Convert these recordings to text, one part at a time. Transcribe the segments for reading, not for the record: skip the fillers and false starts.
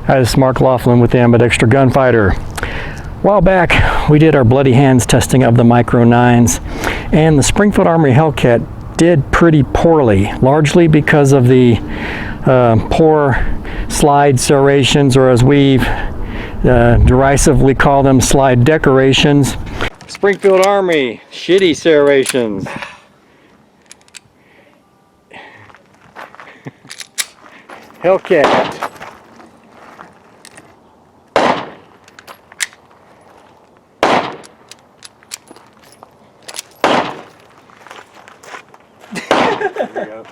Hi, this is Mark Laughlin with the Ambidextrous Gunfighter. A while back, we did our bloody hands testing of the Micro 9s, and the Springfield Armory Hellcat did pretty poorly, largely because of the poor slide serrations, or as we derisively call them, slide decorations. Springfield Armory, shitty serrations. Hellcat. There you go.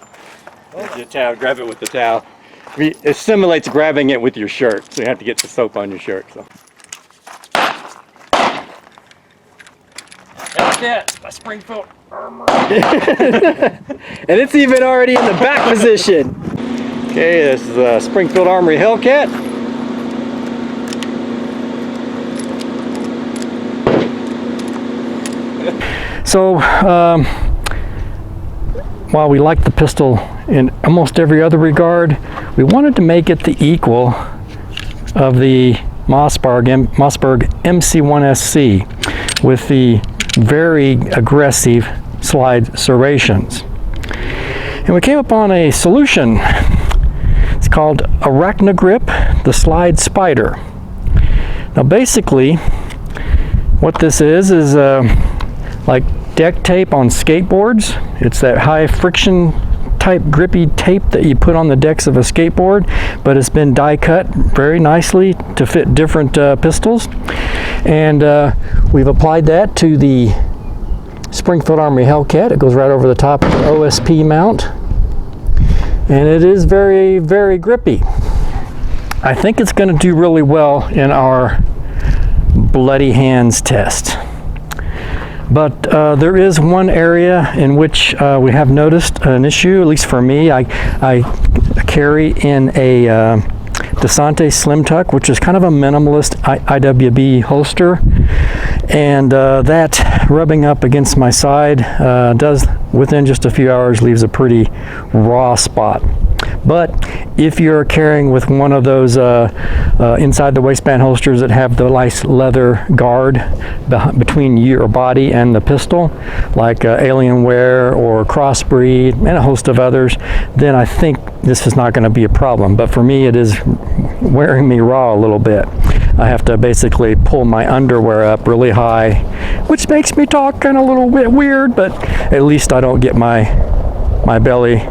There's your towel. Grab it with the towel. It simulates grabbing it with your shirt, so you have to get the soap on your shirt. So. Hellcat by Springfield Armory. And it's even already in the back position. Okay, this is a Springfield Armory Hellcat. So, while we like the pistol in almost every other regard, we wanted to make it the equal of the Mossberg MC1SC with the very aggressive slide serrations. And we came upon a solution. It's called ArachnoGrip, the Slide Spider. Now basically, what this is like deck tape on skateboards. It's that high friction type grippy tape that you put on the decks of a skateboard, but it's been die cut very nicely to fit different pistols. And we've applied that to the Springfield Armory Hellcat. It goes right over the top of the OSP mount. And it is very, very grippy. I think it's going to do really well in our bloody hands test. But there is one area in which we have noticed an issue, at least for me. I carry in a Desante Slim Tuck, which is kind of a minimalist IWB holster. And that rubbing up against my side does, within just a few hours, leaves a pretty raw spot. But if you're carrying with one of those inside the waistband holsters that have the nice leather guard between your body and the pistol, like Alienware or Crossbreed and a host of others, then I think this is not going to be a problem. But for me, it is wearing me raw a little bit. I have to basically pull my underwear up really high, which makes me talk kind of a little bit weird, but at least I don't get my belly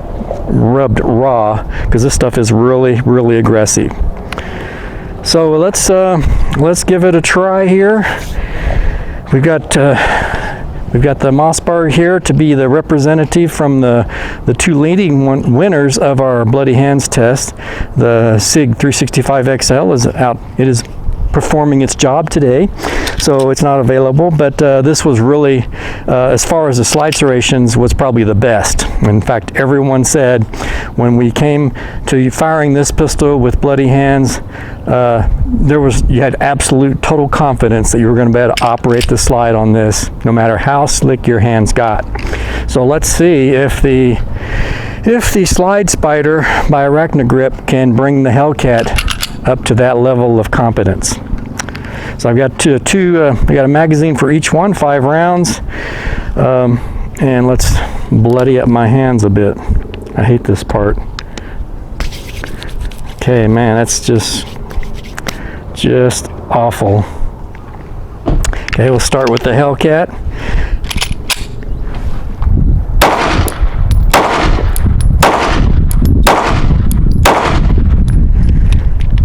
rubbed raw, because this stuff is really, really aggressive. So let's give it a try here. We've got the Mossberg here to be the representative from the two leading winners of our bloody hands test. The SIG 365 XL is out. It is performing its job today, so it's not available, but this was really, as far as the slide serrations, was probably the best. In fact, everyone said when we came to firing this pistol with bloody hands, you had absolute total confidence that you were going to be able to operate the slide on this no matter how slick your hands got. So let's see if the Slide Spider by ArachnoGrip can bring the Hellcat up to that level of competence. So I've got I got a magazine for each one, 5 rounds, and let's bloody up my hands a bit. I hate this part. Okay, man, that's just awful. Okay, we'll start with the Hellcat.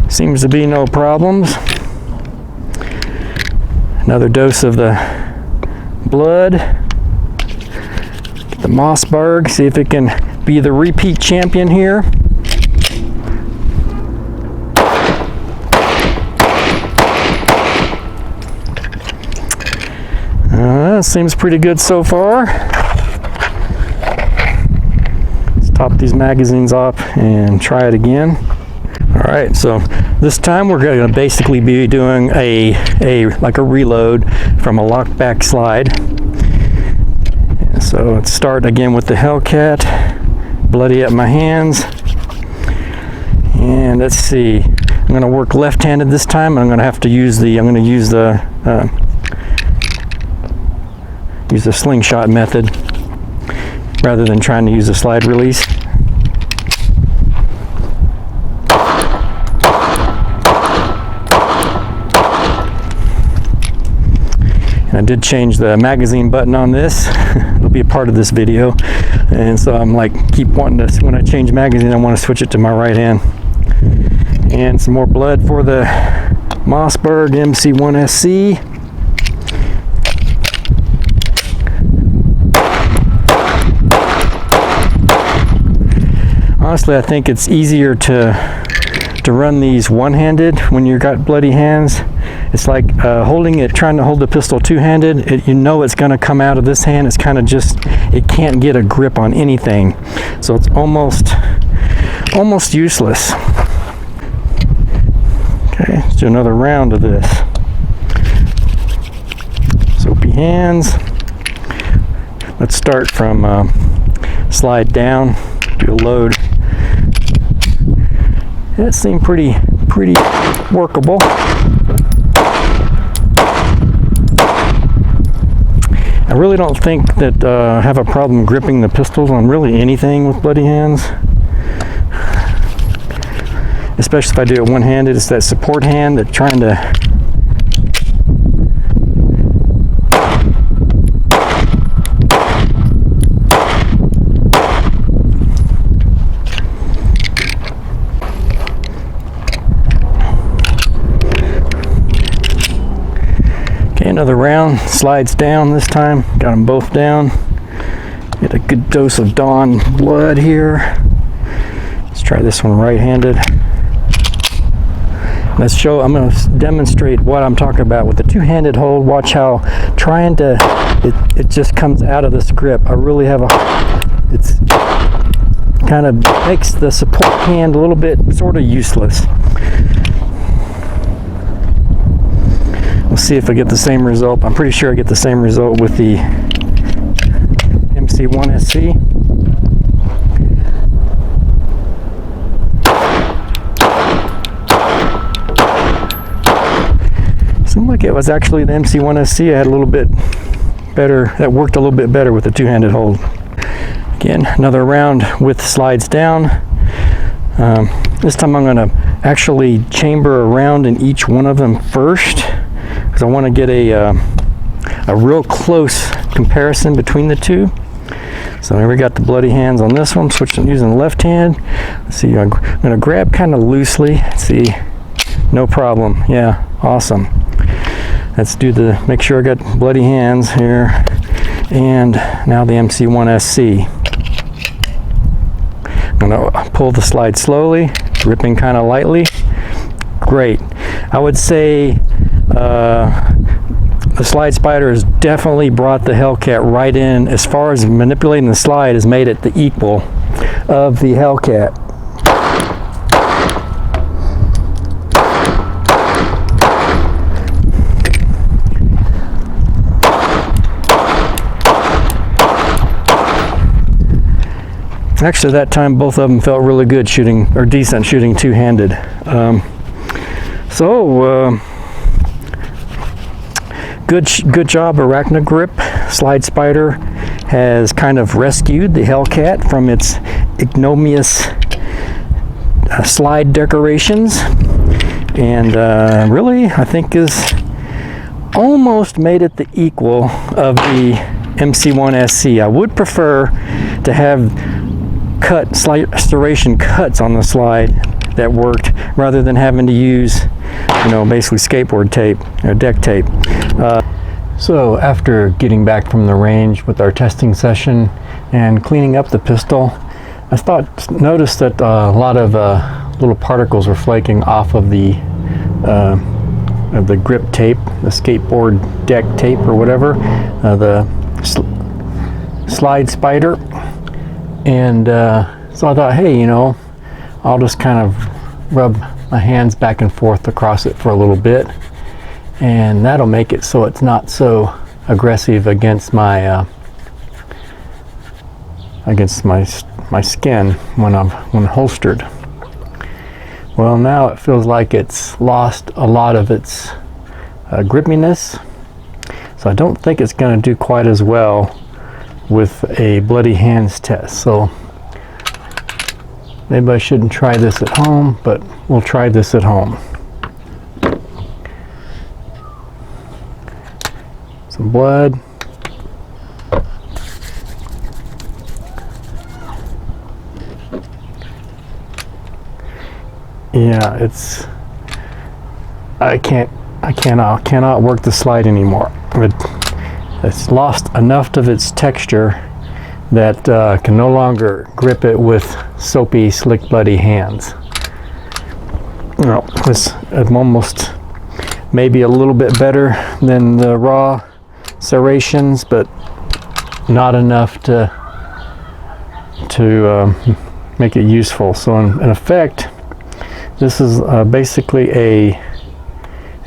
Seems to be no problems. Another dose of the blood. Get the Mossberg, see if it can be the repeat champion here. Seems pretty good so far. Let's top these magazines off and try it again. Alright, so this time we're going to basically be doing like a reload from a lockback slide. So let's start again with the Hellcat, bloody up my hands, and let's see. I'm going to work left-handed this time. I'm going to have to use the use the slingshot method rather than trying to use a slide release. And I did change the magazine button on this. It'll be a part of this video, and so I'm like keep wanting to, when I change magazine, I want to switch it to my right hand. And some more blood for the Mossberg MC1SC. Honestly, I think it's easier to run these one-handed when you've got bloody hands. It's like trying to hold the pistol two-handed. You know it's going to come out of this hand. It's kind of just, it can't get a grip on anything, so it's almost useless. Okay, let's do another round of this. Soapy hands. Let's start from slide down, do a load. That seemed pretty workable. I really don't think that I have a problem gripping the pistols on really anything with bloody hands. Especially if I do it one-handed. It's that support hand that's trying to okay, another round, slides down this time. Got them both down. Get a good dose of Dawn blood here. Let's try this one right-handed. I'm going to demonstrate what I'm talking about with the two-handed hold. Watch how it just comes out of this grip. I really have it's kind of makes the support hand a little bit sort of useless. We'll see if I get the same result. I'm pretty sure I get the same result with the MC1SC. Seemed like it was actually the MC1SC. I had a little bit better, that worked a little bit better with the two-handed hold. Again, another round with slides down. This time I'm going to actually chamber around in each one of them first, because I want to get a real close comparison between the two. So here we got the bloody hands on this one. Switching using the left hand. Let's see, I'm going to grab kind of loosely. Let's see, no problem. Yeah, awesome. Let's make sure I got bloody hands here. And now the MC1SC. I'm going to pull the slide slowly, gripping kind of lightly. Great. I would say the Slide Spider has definitely brought the Hellcat right in. As far as manipulating the slide, has made it the equal of the Hellcat. Actually, that time both of them felt really good shooting, or decent shooting two-handed. Good job, Arachnagrip. Slide Spider has kind of rescued the Hellcat from its ignominious slide decorations, and really, I think is almost made it the equal of the MC1SC. I would prefer to have serration cuts on the slide that worked, rather than having to use, basically skateboard tape or deck tape. So after getting back from the range with our testing session and cleaning up the pistol, I noticed that a lot of little particles were flaking off of the grip tape, the skateboard deck tape or whatever, the Slide Spider. And so I thought, hey, I'll just kind of rub my hands back and forth across it for a little bit, and that'll make it so it's not so aggressive against my skin when holstered. Well, now it feels like it's lost a lot of its grippiness, so I don't think it's going to do quite as well with a bloody hands test. So maybe I shouldn't try this at home, but we'll try this at home. Some blood. Yeah, I cannot work the slide anymore. It's lost enough of its texture that can no longer grip it with soapy, slick, bloody hands. You know, it's almost maybe a little bit better than the raw Serrations, but not enough to make it useful. So in effect, this is basically a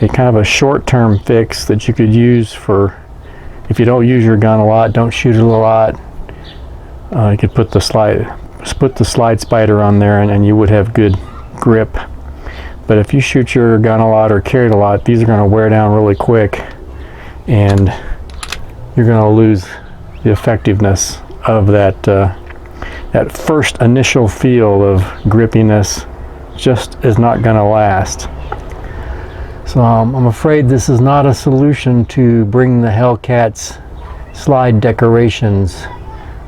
kind of a short-term fix that you could use for if you don't use your gun a lot, don't shoot it a lot. You could put the slide spider on there, and you would have good grip. But if you shoot your gun a lot or carry it a lot, these are going to wear down really quick, and you're going to lose the effectiveness of that first initial feel of grippiness. Just is not going to last. So I'm afraid this is not a solution to bring the Hellcats slide decorations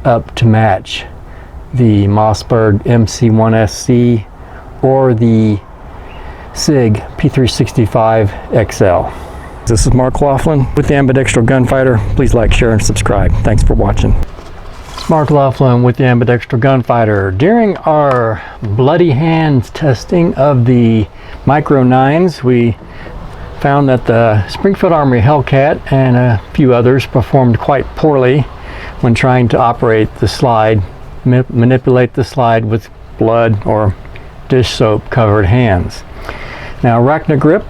up to match the Mossberg MC1SC or the SIG P365 XL. This is Mark Laughlin with the Ambidextral Gunfighter. Please like, share, and subscribe. Thanks for watching. Mark Laughlin with the Ambidextral Gunfighter. During our bloody hands testing of the Micro 9s, we found that the Springfield Armory Hellcat and a few others performed quite poorly when trying to operate the slide, manipulate the slide with blood or dish soap covered hands. Now, Arachnagrip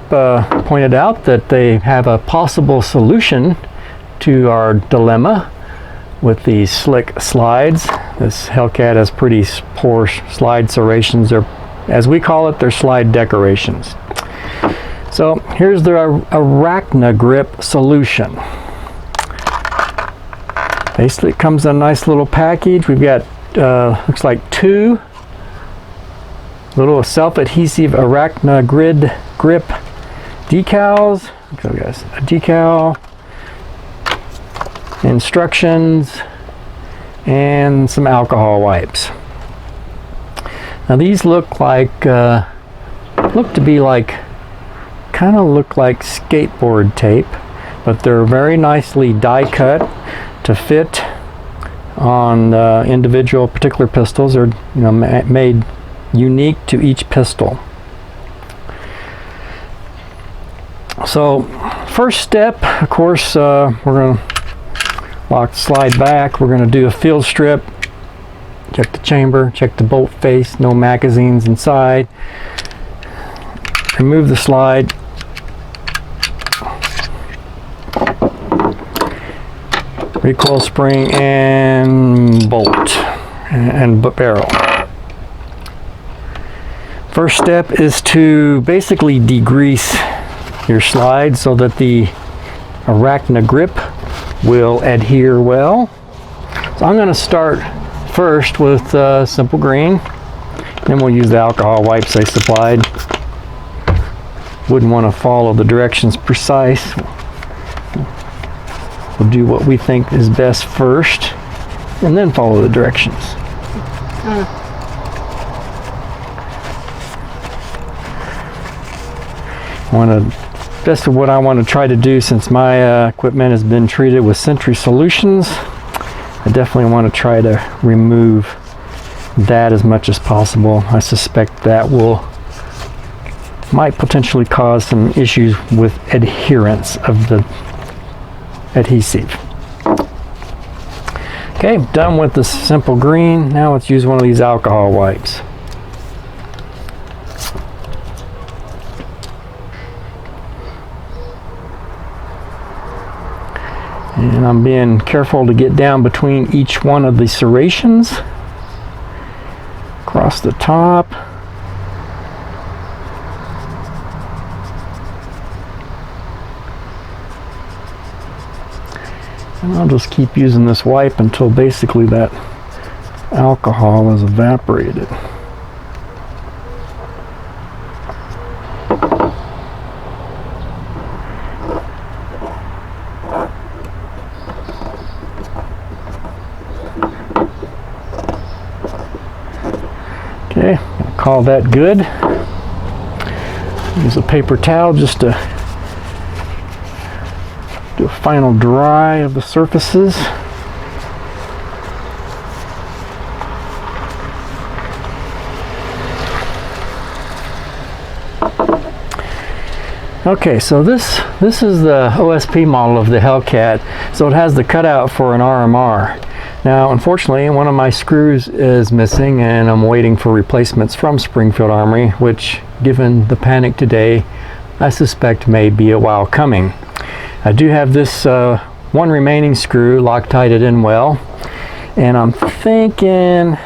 pointed out that they have a possible solution to our dilemma with these slick slides. This Hellcat has pretty poor slide serrations, or as we call it, they're slide decorations. So here's the Arachnagrip solution. Basically, it comes in a nice little package. We've got looks like 2 little self-adhesive Arachnagrip decals. Okay, guys, a decal, instructions, and some alcohol wipes. Now these look like kind of look like skateboard tape, but they're very nicely die cut to fit on individual particular pistols. They're made unique to each pistol. So first step, of course, we're going to lock the slide back. We're going to do a field strip, check the chamber, check the bolt face, no magazines inside. Remove the slide. Recoil spring and bolt and barrel. First step is to basically degrease your slide so that the Arachnagrip will adhere well. So I'm going to start first with simple green, then we'll use the alcohol wipes they supplied. Wouldn't want to follow the directions precise. We'll do what we think is best first and then follow the directions. That's what I want to try to do, since my equipment has been treated with Sentry Solutions. I definitely want to try to remove that as much as possible. I suspect that might potentially cause some issues with adherence of the adhesive. Okay, done with the simple green. Now let's use one of these alcohol wipes. And I'm being careful to get down between each one of the serrations. Across the top. And I'll just keep using this wipe until basically that alcohol is evaporated. Okay, I'll call that good. Use a paper towel just to do a final dry of the surfaces. Okay, so this is the OSP model of the Hellcat. So it has the cutout for an RMR. Now, unfortunately, one of my screws is missing, and I'm waiting for replacements from Springfield Armory, which, given the panic today, I suspect may be a while coming. I do have this one remaining screw Loctited in well, and I'm thinking,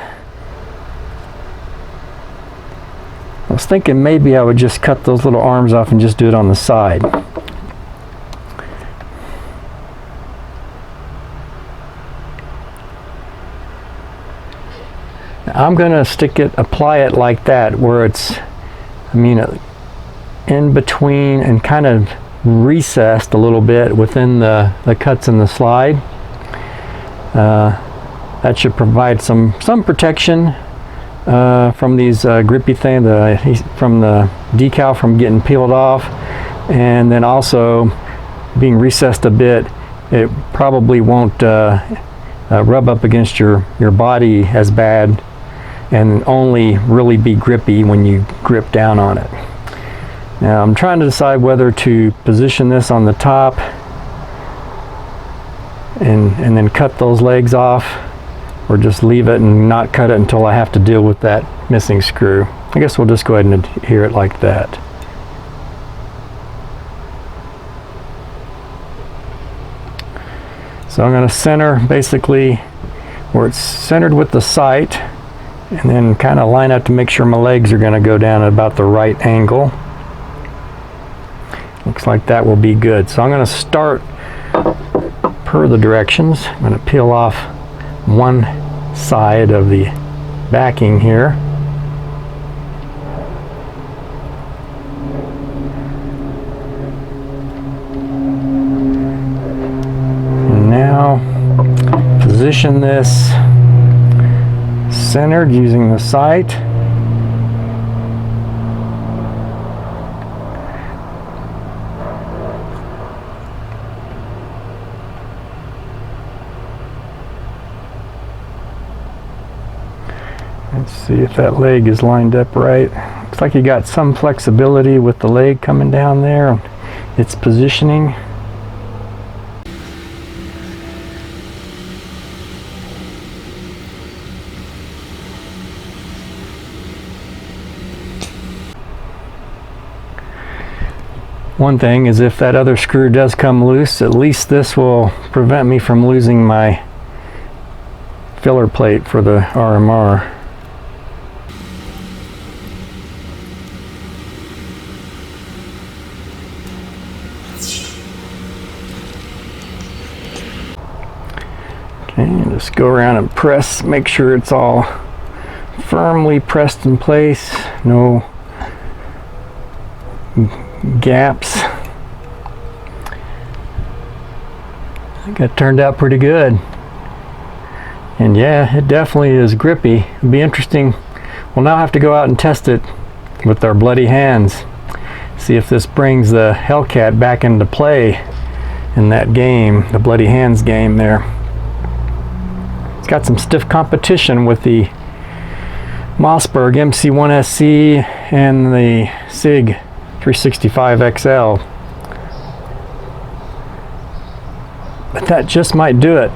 I was thinking maybe I would just cut those little arms off and just do it on the side. I'm going to apply it like that, where it's, in between and kind of recessed a little bit within the cuts in the slide. That should provide some protection from these grippy things, from the decal from getting peeled off, and then also being recessed a bit, it probably won't rub up against your body as bad, and only really be grippy when you grip down on it. Now I'm trying to decide whether to position this on the top and then cut those legs off, or just leave it and not cut it until I have to deal with that missing screw. I guess we'll just go ahead and adhere it like that. So I'm going to center basically where it's centered with the sight, and then kind of line up to make sure my legs are going to go down at about the right angle. Looks like that will be good. So I'm going to start per the directions. I'm going to peel off one side of the backing here. And now position this centered using the sight. Let's see if that leg is lined up right. Looks like you got some flexibility with the leg coming down there. Its positioning. One thing is, if that other screw does come loose, at least this will prevent me from losing my filler plate for the RMR. Okay, just go around and press, make sure it's all firmly pressed in place, no gaps. I think that turned out pretty good. And yeah, it definitely is grippy. It'll be interesting. We'll now have to go out and test it with our bloody hands. See if this brings the Hellcat back into play in that game, the bloody hands game there. It's got some stiff competition with the Mossberg MC1SC and the SIG 365 XL. But that just might do it.